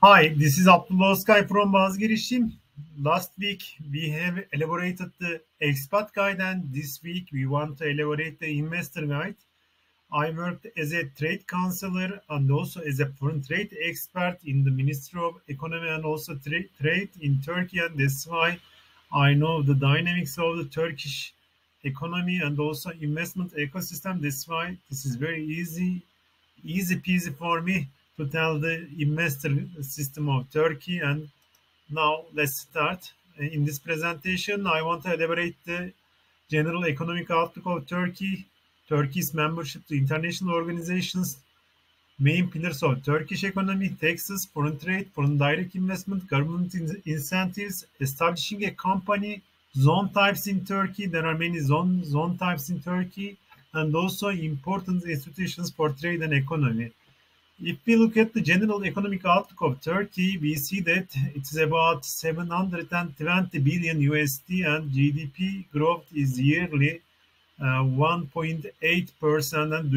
Hi, this is Abdullah Özkay from Vazgeçtim. Last week we have elaborated the expat guide, and this week we want to elaborate the investor guide. I worked as a trade counselor and also as a foreign trade expert in the Ministry of Economy and also trade in Turkey, and that's why I know the dynamics of the Turkish economy and also investment ecosystem. That's why this is very easy peasy for me to tell the investor system of Turkey. And now let's start. In this presentation, I want to elaborate the general economic outlook of Turkey, Turkey's membership to international organizations, main pillars of Turkish economy, taxes, foreign trade, foreign direct investment, government incentives, establishing a company, zone types in Turkey. There are many zone types in Turkey, and also important institutions for trade and economy. If we look at the general economic outlook of Turkey, we see that it's about 720 billion USD, and GDP growth is yearly 1.8%. And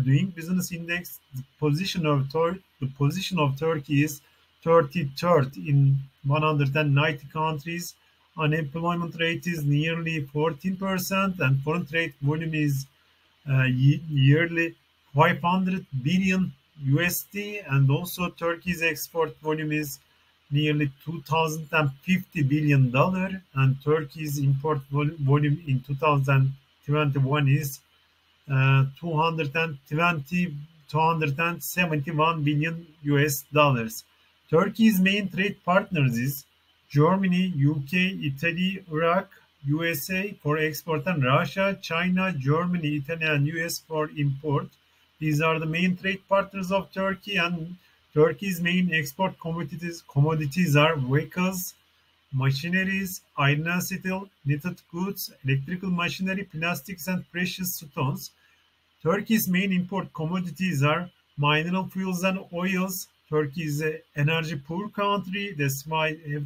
doing business index, the position of Turkey is 33rd in 190 countries. Unemployment rate is nearly 14%, and foreign trade volume is yearly 500 billion USD, and also Turkey's export volume is nearly 2050 billion dollar, and Turkey's import volume in 2021 is 220 271 billion US dollars. Turkey's main trade partners is Germany, UK, Italy, Iraq, USA for export, and Russia, China, Germany, Italy, and US for import. These are the main trade partners of Turkey, and Turkey's main export commodities are vehicles, machineries, iron and steel, knitted goods, electrical machinery, plastics, and precious stones. Turkey's main import commodities are mineral fuels and oils. Turkey is an energy poor country. That's why it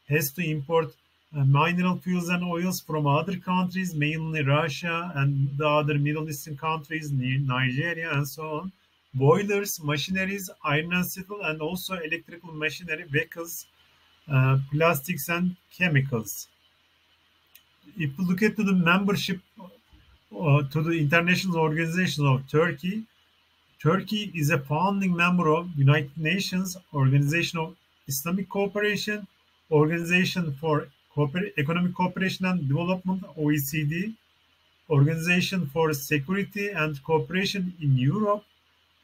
has to import mineral fuels and oils from other countries, mainly Russia and the other Middle Eastern countries, Nigeria, and so on. Boilers, machineries, iron and steel, and also electrical machinery, vehicles, plastics, and chemicals. If you look at the membership to the international organization of Turkey, Turkey is a founding member of United Nations, Organization of Islamic Cooperation, Organization for Economic Cooperation and Development (OECD), Organization for Security and Cooperation in Europe,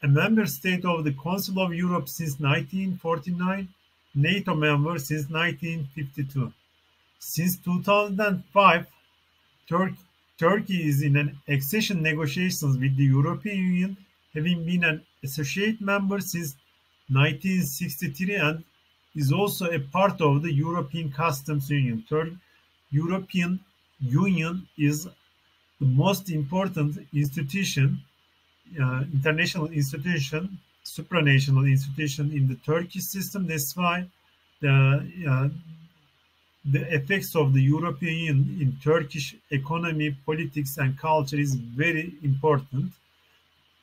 a member state of the Council of Europe since 1949, NATO member since 1952. Since 2005, Tur- Turkey is in an accession negotiations with the European Union, having been an associate member since 1963, and is also a part of the European Customs Union. European Union is the most important institution, international institution, supranational institution in the Turkish system. That's why the the effects of the European Union in Turkish economy, politics, and culture is very important.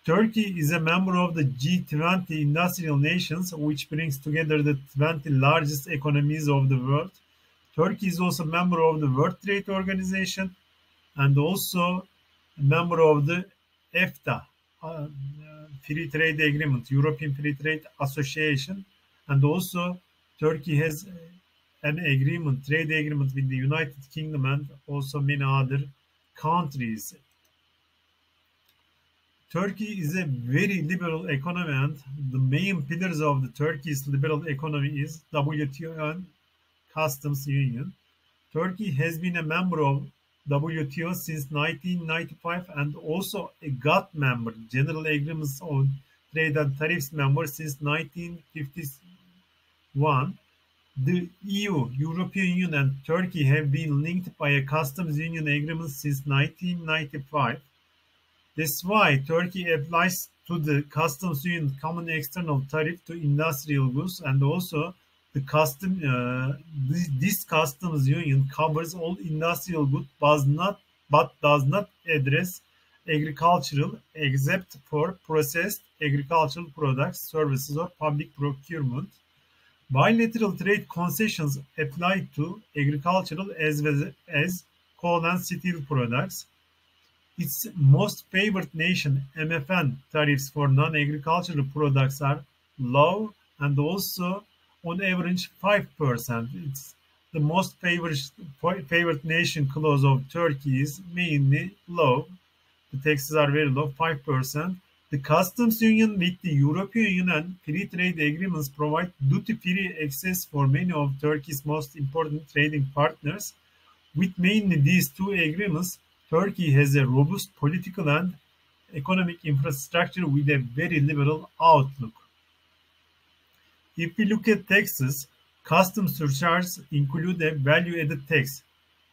Turkey is a member of the G20 industrial nations, which brings together the 20 largest economies of the world. Turkey is also a member of the World Trade Organization and also a member of the EFTA, Free Trade Agreement, European Free Trade Association, and also Turkey has an agreement, trade agreement with the United Kingdom and also many other countries. Turkey is a very liberal economy, and the main pillars of the Turkey's liberal economy is WTO and Customs Union. Turkey has been a member of WTO since 1995 and also a GATT member, General Agreements on Trade and Tariffs member since 1951. The EU, European Union, and Turkey have been linked by a customs union agreement since 1995. That's why Turkey applies to the customs union common external tariff to industrial goods, and also this customs union covers all industrial goods, but does not address agricultural, except for processed agricultural products, services, or public procurement. Bilateral trade concessions apply to agricultural as well as coal and steel products. Its most favored nation, MFN tariffs for non-agricultural products are low and also on average 5%. It's the most favored nation clause of Turkey is mainly low. The taxes are very low, 5%. The customs union with the European Union and free trade agreements provide duty-free access for many of Turkey's most important trading partners. With mainly these two agreements, Turkey has a robust political and economic infrastructure with a very liberal outlook. If we look at taxes, customs surcharges include a value-added tax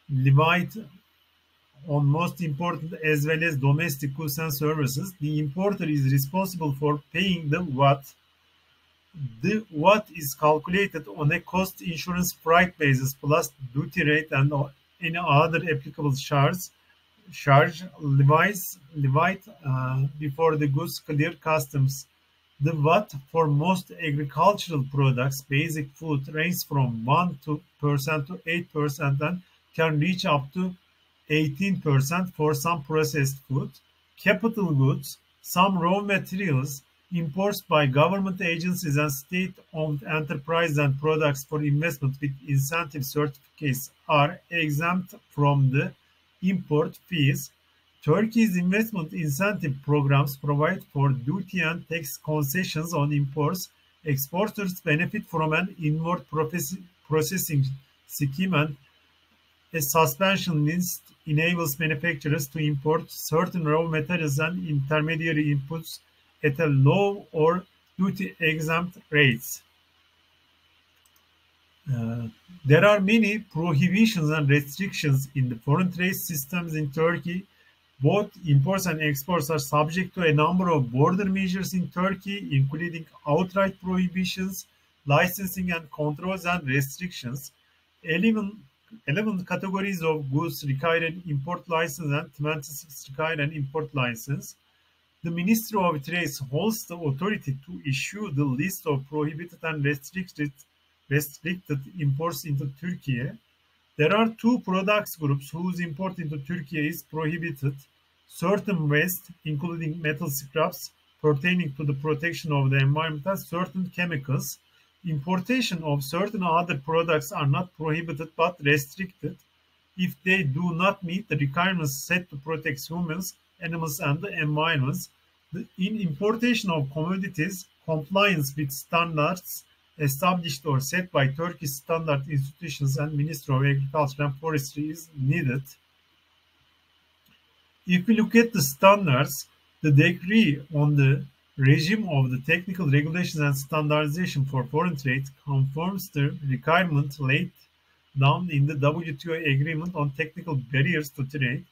levied on most important as well as domestic goods and services. The importer is responsible for paying the VAT. The VAT is calculated on a cost insurance freight basis plus duty rate and any other applicable charge levied before the goods clear customs. The VAT for most agricultural products, basic food, ranges from 1% to 8% and can reach up to 18% for some processed food. Capital goods, some raw materials, imports by government agencies and state-owned enterprises and products for investment with incentive certificates are exempt from the import fees. Turkey's investment incentive programs provide for duty and tax concessions on imports. Exporters benefit from an inward processing scheme, and a suspension list enables manufacturers to import certain raw materials and intermediary inputs at a low or duty-exempt rates. There are many prohibitions and restrictions in the foreign trade systems in Turkey. Both imports and exports are subject to a number of border measures in Turkey, including outright prohibitions, licensing and controls and restrictions. 11 categories of goods require an import license and 26 require an import license. The Ministry of Trade holds the authority to issue the list of prohibited and restricted imports into Turkey. There are two products groups whose import into Turkey is prohibited. Certain waste, including metal scraps pertaining to the protection of the environment, and certain chemicals. Importation of certain other products are not prohibited but restricted if they do not meet the requirements set to protect humans, animals, and the environment. In importation of commodities, compliance with standards established or set by Turkish standard institutions and Ministry of Agriculture and Forestry is needed. If we look at the standards, the decree on the regime of the technical regulations and standardization for foreign trade conforms the requirement laid down in the WTO agreement on technical barriers to trade.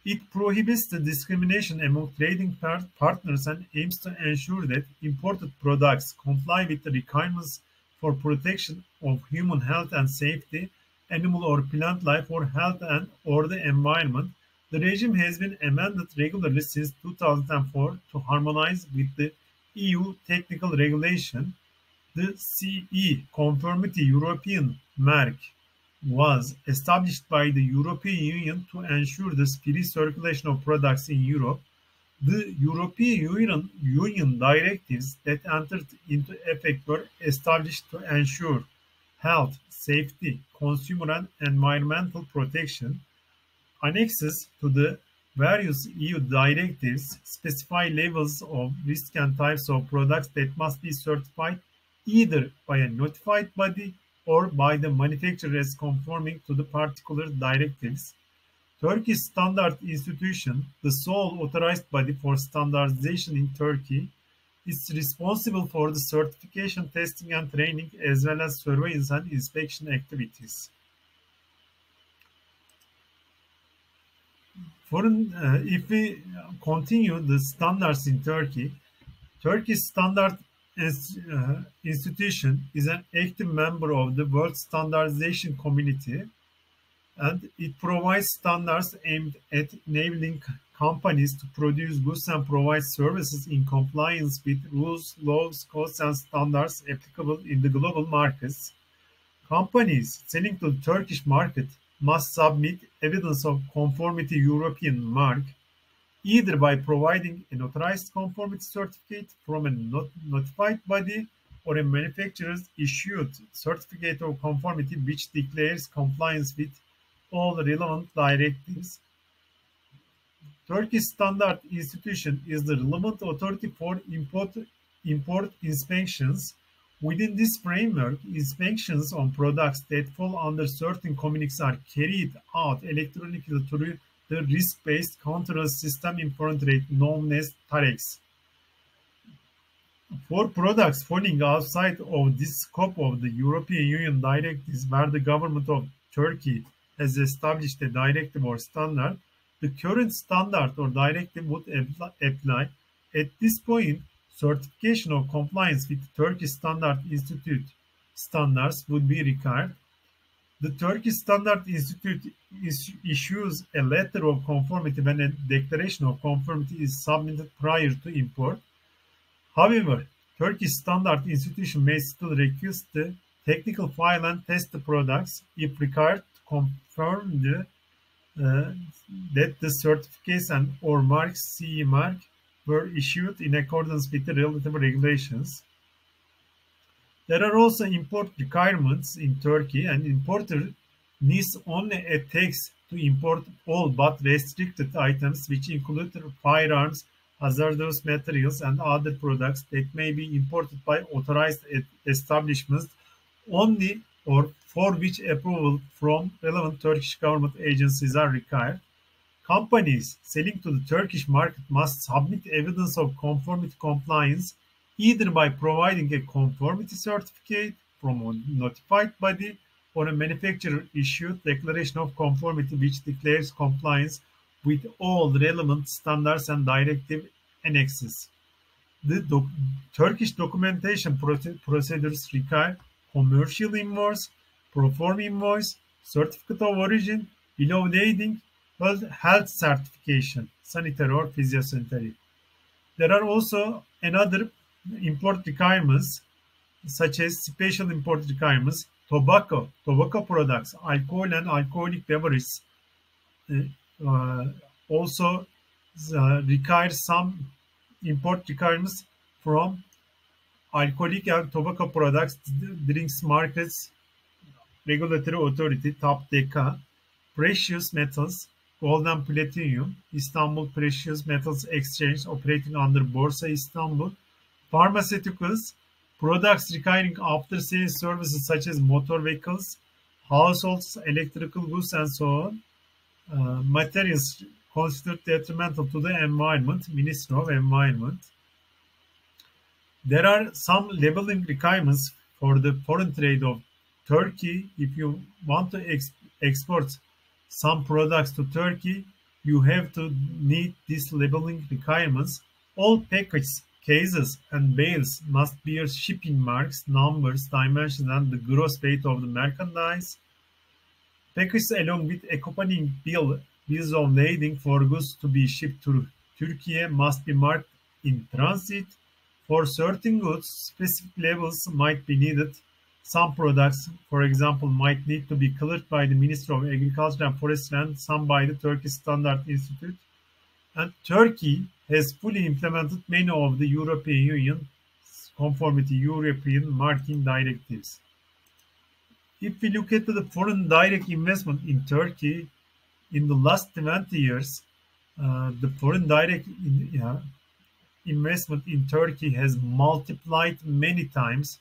It prohibits the discrimination among trading partners and aims to ensure that imported products comply with the requirements for protection of human health and safety, animal or plant life, or health or the environment. The regime has been amended regularly since 2004 to harmonize with the EU technical regulation. The CE Conformity European Mark was established by the European Union to ensure the free circulation of products in Europe. The European Union directives that entered into effect were established to ensure health, safety, consumer and environmental protection. Annexes to the various EU directives specify levels of risk and types of products that must be certified either by a notified body or by the manufacturer as conforming to the particular directives. Turkish Standard Institution, the sole authorized body for standardization in Turkey, is responsible for the certification, testing and training as well as surveillance and inspection activities. If we continue the standards in Turkey, Turkish Standard Institution is an active member of the World Standardization Community, and it provides standards aimed at enabling companies to produce goods and provide services in compliance with rules, laws, codes, and standards applicable in the global markets. Companies selling to the Turkish market must submit evidence of conformity European mark either by providing an authorized conformity certificate from a notified body or a manufacturer's issued certificate of conformity which declares compliance with all relevant directives. Turkish Standard Institution is the relevant authority for import inspections. Within this framework, inspections on products that fall under certain communities are carried out electronically through the risk-based control system in foreign trade known as TAREX. For products falling outside of this scope of the European Union directives where the government of Turkey has established a directive or standard, the current standard or directive would apply. At this point, certification of compliance with the Turkish Standard Institute standards would be required. The Turkish Standard Institute issues a letter of conformity when a declaration of conformity is submitted prior to import. However, Turkish Standard Institution may still request the technical file and test the products if required to confirm that the certificates and or marks CE mark were issued in accordance with the relative regulations. There are also import requirements in Turkey, and importer needs only a tax to import all but restricted items, which include firearms, hazardous materials, and other products that may be imported by authorized establishments only or for which approval from relevant Turkish government agencies are required. Companies selling to the Turkish market must submit evidence of conformity compliance either by providing a conformity certificate from a notified body or a manufacturer-issued declaration of conformity which declares compliance with all relevant standards and directive annexes. The Turkish documentation procedures require commercial invoice, pro forma invoice, certificate of origin, bill of lading, health certification, sanitary or physiosanitary. There are also another import requirements, such as special import requirements, tobacco products, alcohol and alcoholic beverages also require some import requirements from alcoholic and tobacco products drinks markets regulatory authority TAPDK, precious metals, gold and platinum, Istanbul Precious Metals Exchange operating under Borsa Istanbul, pharmaceuticals, products requiring after-sales services such as motor vehicles, households, electrical goods, and so on, materials considered detrimental to the environment, Ministry of Environment. There are some labeling requirements for the foreign trade of Turkey. If you want to export some products to Turkey, you have to meet these labeling requirements. All packets, cases, and bales must bear shipping marks, numbers, dimensions, and the gross weight of the merchandise. Packets along with accompanying bills of lading for goods to be shipped to Turkey must be marked in transit. For certain goods, specific labels might be needed. Some products, for example, might need to be cleared by the Ministry of Agriculture and Forestry and some by the Turkish Standard Institute. And Turkey has fully implemented many of the European Union conformity European marking directives. If we look at the foreign direct investment in Turkey, in the last 20 years, the foreign direct investment in Turkey has multiplied many times.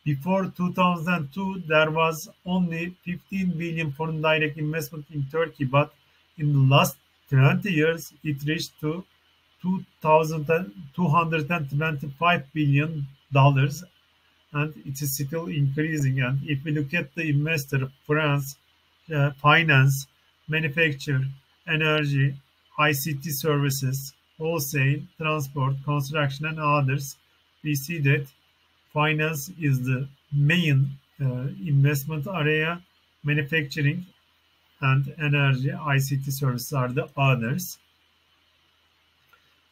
Before 2002, there was only 15 billion foreign direct investment in Turkey, but in the last 20 years, it reached to $225 billion, and it is still increasing. And if we look at the investor, finance, manufacture, energy, ICT services, wholesale, transport, construction, and others, we see that finance is the main investment area, manufacturing and energy, ICT services are the others.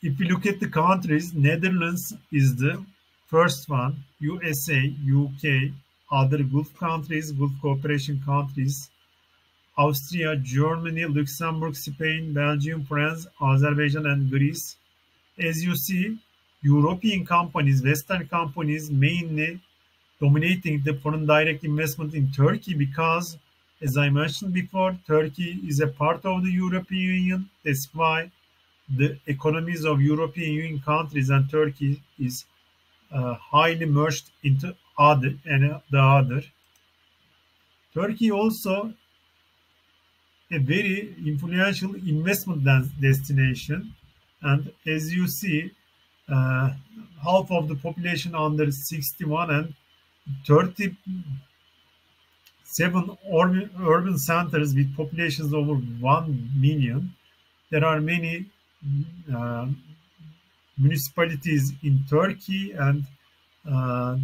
If we look at the countries, Netherlands is the first one, USA, UK, other Gulf countries, Gulf cooperation countries, Austria, Germany, Luxembourg, Spain, Belgium, France, Azerbaijan, and Greece. As you see, European companies, Western companies mainly dominating the foreign direct investment in Turkey because, as I mentioned before, Turkey is a part of the European Union. That's why the economies of European Union countries and Turkey is highly merged into the other. Turkey also a very influential investment destination, and as you see, uh, half of the population under 61 and 37 urban centers with populations over 1 million. There are many uh, municipalities in Turkey, and uh,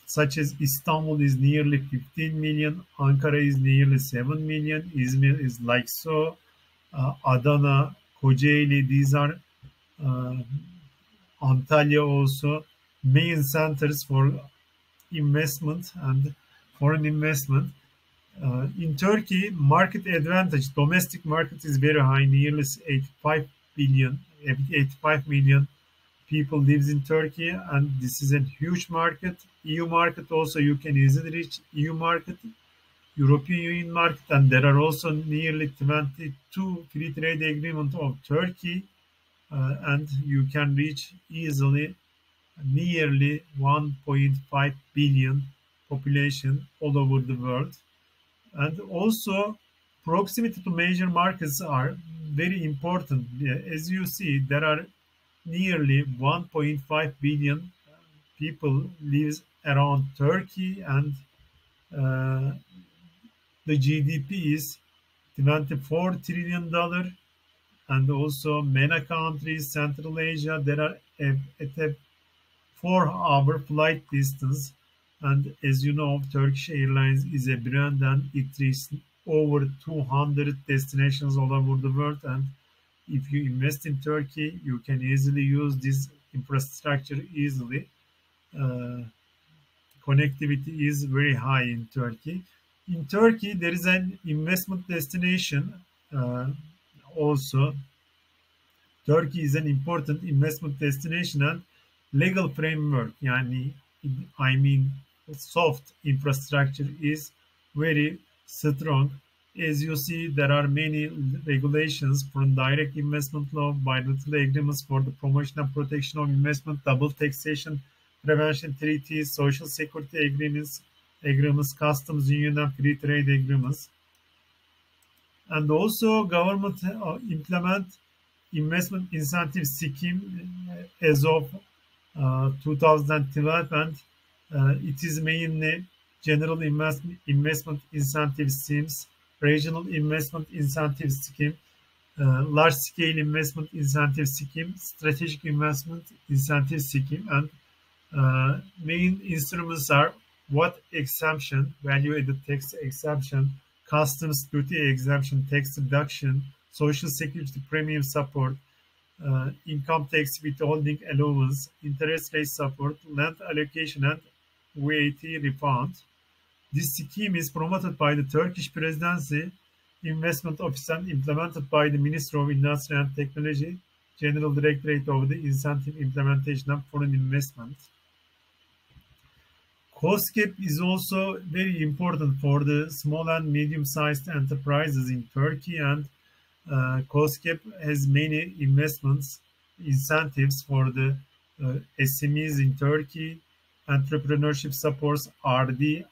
such as Istanbul is nearly 15 million, Ankara is nearly 7 million, Izmir is like so, Adana, Kocaeli, these are uh, Antalya also main centers for investment and foreign investment. In Turkey, market advantage, domestic market is very high, nearly 85 million people lives in Turkey, and this is a huge market. EU market also, you can easily reach EU market, European Union market, and there are also nearly 22 free trade agreements of Turkey, and you can reach easily nearly 1.5 billion population all over the world. And also proximity to major markets are very important. As you see, there are nearly 1.5 billion people lives around Turkey, and uh, the GDP is $24 trillion. And also many countries, Central Asia, there are at a 4-hour flight distance. And as you know, Turkish Airlines is a brand, and it reaches over 200 destinations all over the world. And if you invest in Turkey, you can easily use this infrastructure easily. Uh, Connectivity is very high in Turkey. In Turkey, there is an investment destination. Uh, Also, Turkey is an important investment destination and legal framework. Yani, I mean, soft infrastructure is very strong. As you see, there are many regulations from direct investment law, bilateral agreements for the promotion and protection of investment, double taxation prevention treaties, social security agreements, customs union and free trade agreements. And also government implement investment incentive scheme as of 2012, and it is mainly general investment incentive schemes, regional investment incentive scheme, large scale investment incentive scheme, strategic investment incentive scheme, and main instruments are what exemption, value added tax exemption, customs duty exemption, tax deduction, social security premium support, income tax withholding allowance, interest rate support, land allocation, and VAT refund. This scheme is promoted by the Turkish Presidency Investment Office and implemented by the Ministry of Industry and Technology, General Directorate of the Incentive Implementation and Foreign Investment. COSGAP is also very important for the small and medium-sized enterprises in Turkey, and COSGAP has many investments incentives for the SMEs in Turkey. Entrepreneurship supports R&D,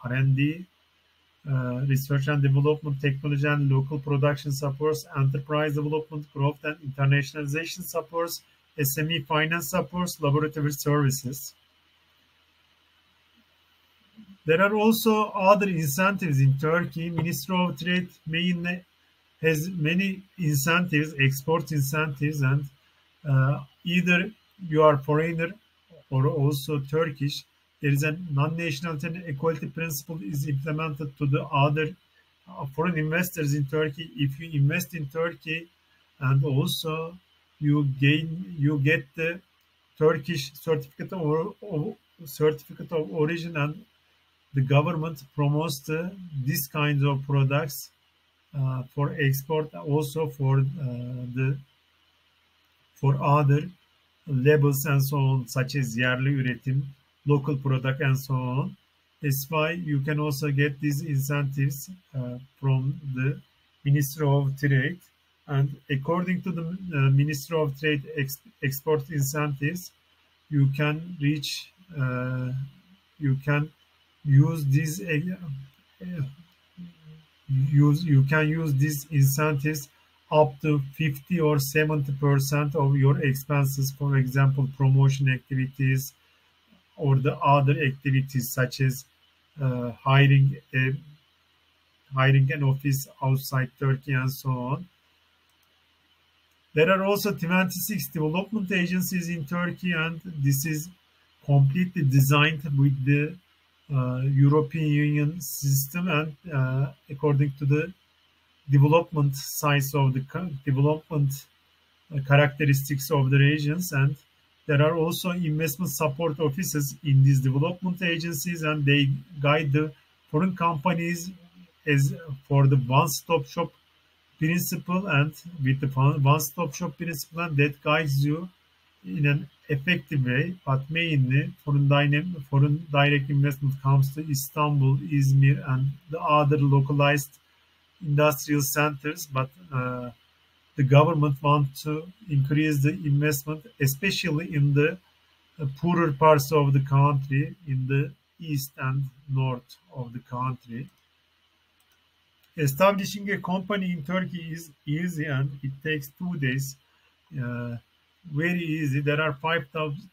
research and development, technology and local production supports, enterprise development, growth and internationalization supports, SME finance supports, laboratory services. There are also other incentives in Turkey. Ministry of Trade mainly has many incentives, export incentives, and either you are foreigner or also Turkish, there is a non-nationality and equality principle is implemented to the other foreign investors in Turkey. If you invest in Turkey and also you get the Turkish certificate of origin, and the government promotes these kinds of products for export, also for other labels and so on, such as yerli üretim, local product, and so on. That's why you can also get these incentives from the Ministry of Trade. And according to the Ministry of Trade export incentives, you can reach, you can use these you can use these incentives up to 50 or 70% of your expenses, for example, promotion activities or the other activities such as hiring an office outside Turkey and so on. There are also 26 development agencies in Turkey, and this is completely designed with the European Union system and according to the development size of the development characteristics of the regions. And there are also investment support offices in these development agencies, and they guide the foreign companies as for the one-stop shop principle, and with the one-stop shop principle, and that guides you in an effective way. But mainly foreign direct investment comes to Istanbul, Izmir, and the other localized industrial centers. But the government wants to increase the investment, especially in the poorer parts of the country, in the east and north of the country. Establishing a company in Turkey is easy, and it takes 2 days. Very easy. There are 5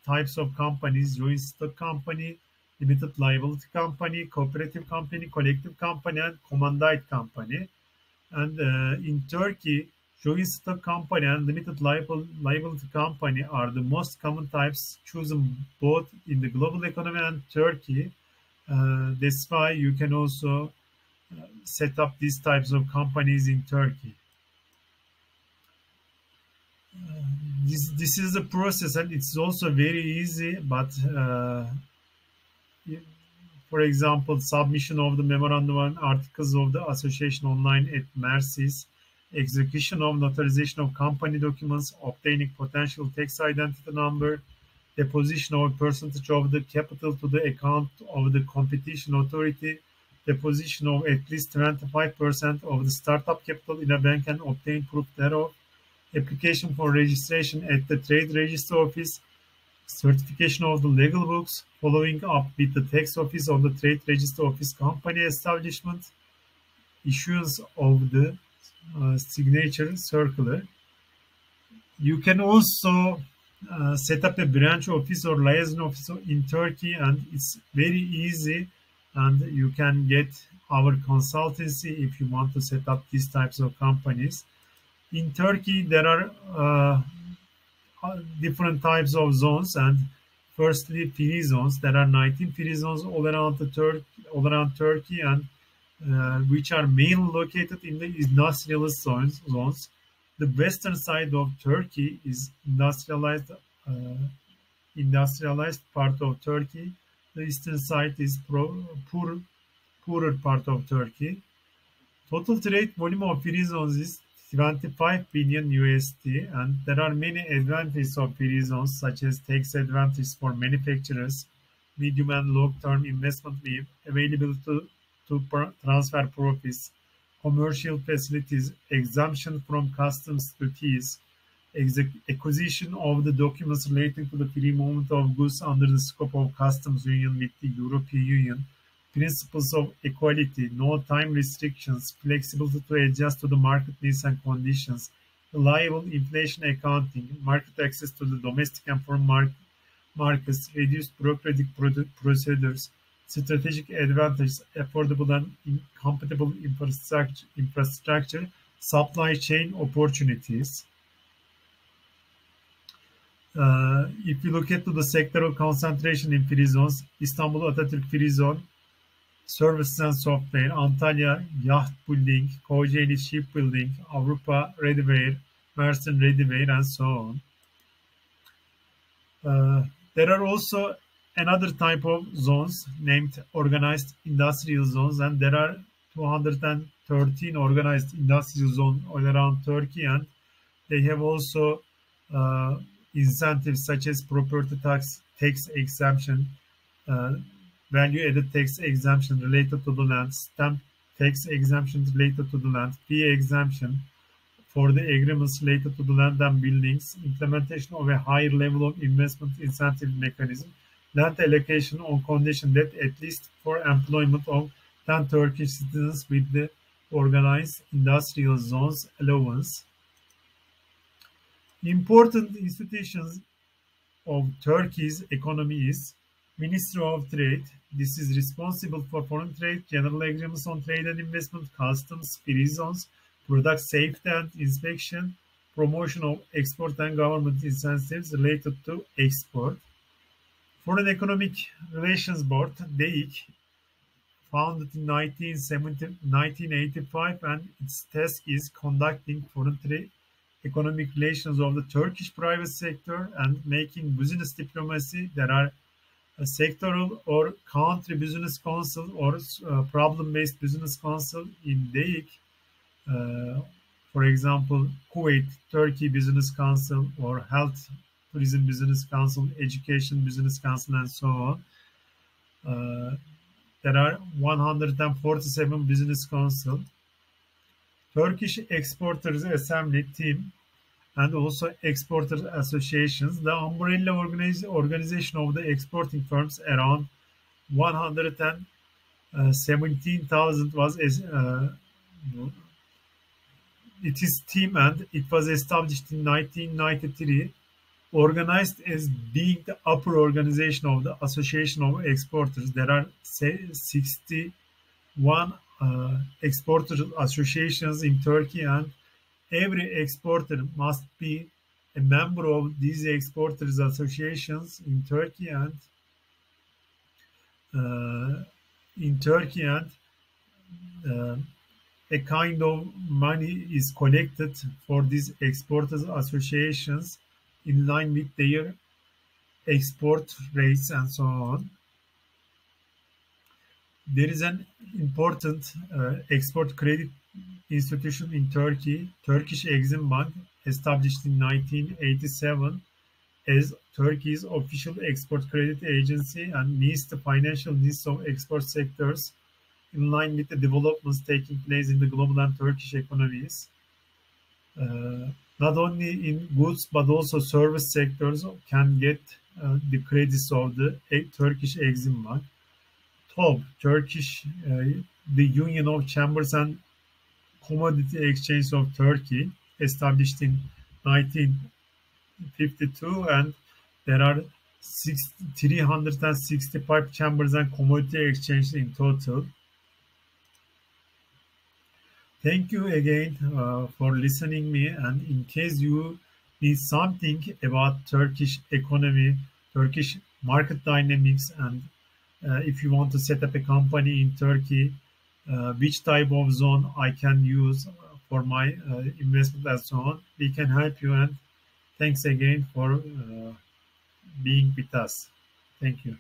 types of companies: joint stock company, limited liability company, cooperative company, collective company, and commandite company. And in Turkey, joint stock company and limited liability company are the most common types chosen both in the global economy and Turkey. That's why you can also set up these types of companies in Turkey. This is the process, and it's also very easy. But for example, submission of the memorandum and articles of the association online at Mersis, execution of notarization of company documents, obtaining potential tax identity number, deposition of a percentage of the capital to the account of the competition authority, deposition of at least 25% of the startup capital in a bank and obtain proof thereof, application for registration at the trade register office, certification of the legal books, following up with the tax office on the trade register office company establishment, issuance of the signature circular. You can also set up a branch office or liaison office in Turkey, and it's very easy. And you can get our consultancy if you want to set up these types of companies. In Turkey, there are different types of zones, and firstly, free zones. There are 19 free zones all around Turkey, and which are mainly located in the industrialist zones. The western side of Turkey is industrialized part of Turkey. The eastern side is poorer part of Turkey. Total trade volume of free zones is 25 billion USD, and there are many advantages of free zones, such as tax advantages for manufacturers, medium and long-term investment available to transfer profits, commercial facilities, exemption from customs duties, acquisition of the documents relating to the free movement of goods under the scope of customs union with the European Union, principles of equality, no time restrictions, flexibility to adjust to the market needs and conditions, reliable inflation accounting, market access to the domestic and foreign markets, reduced bureaucratic procedures, strategic advantages, affordable and compatible infrastructure, supply chain opportunities. If you look at the sectoral concentration in free zones, Istanbul Atatürk Free Zone, services and software, Antalya yacht building, Kocaeli shipbuilding, Avrupa readyware, Mersin, Readyware, and so on. Uh, there are also another type of zones named organized industrial zones, and there are 213 organized industrial zones all around Turkey, and they have also uh, incentives such as property tax exemption, uh, value-added tax exemption related to the land, stamp tax exemption related to the land, fee exemption for the agreements related to the land and buildings, implementation of a higher level of investment incentive mechanism, land allocation on condition that at least for employment of 10 Turkish citizens with the organized industrial zones allowance. Important institutions of Turkey's economy is Ministry of Trade. This is responsible for foreign trade, general agreements on trade and investment, customs, free zones, product safety and inspection, promotion of export and government incentives related to export. Foreign Economic Relations Board, DEIC, founded in 1985, and its task is conducting foreign trade economic relations of the Turkish private sector and making business diplomacy. There are a sectoral or country business council or problem-based business council in DEIC. For example, Kuwait, Turkey Business Council, or Health Tourism Business Council, Education Business Council, and so on. There are 147 business council, Turkish Exporters Assembly team, and also exporters associations. The umbrella organization of the exporting firms around 117,000 was it is team, and it was established in 1993, organized as being the upper organization of the Association of Exporters. There are 61 exporter associations in Turkey, and every exporter must be a member of these exporters associations in Turkey, and uh, uh, a kind of money is collected for these exporters associations in line with their export rates and so on. There is an important export credit institution in Turkey, Turkish Exim Bank, established in 1987 as Turkey's official export credit agency and meets the financial needs of export sectors in line with the developments taking place in the global and Turkish economies. Not only in goods but also service sectors can get the credits of the Turkish Exim Bank. TOB, the Union of Chambers and Commodity Exchange of Turkey, established in 1952, and there are 365 chambers and commodity exchanges in total. Thank you again for listening me, and in case you need something about Turkish economy, Turkish market dynamics, and if you want to set up a company in Turkey, which type of zone I can use for my investment and so on, we can help you, and thanks again for being with us. Thank you.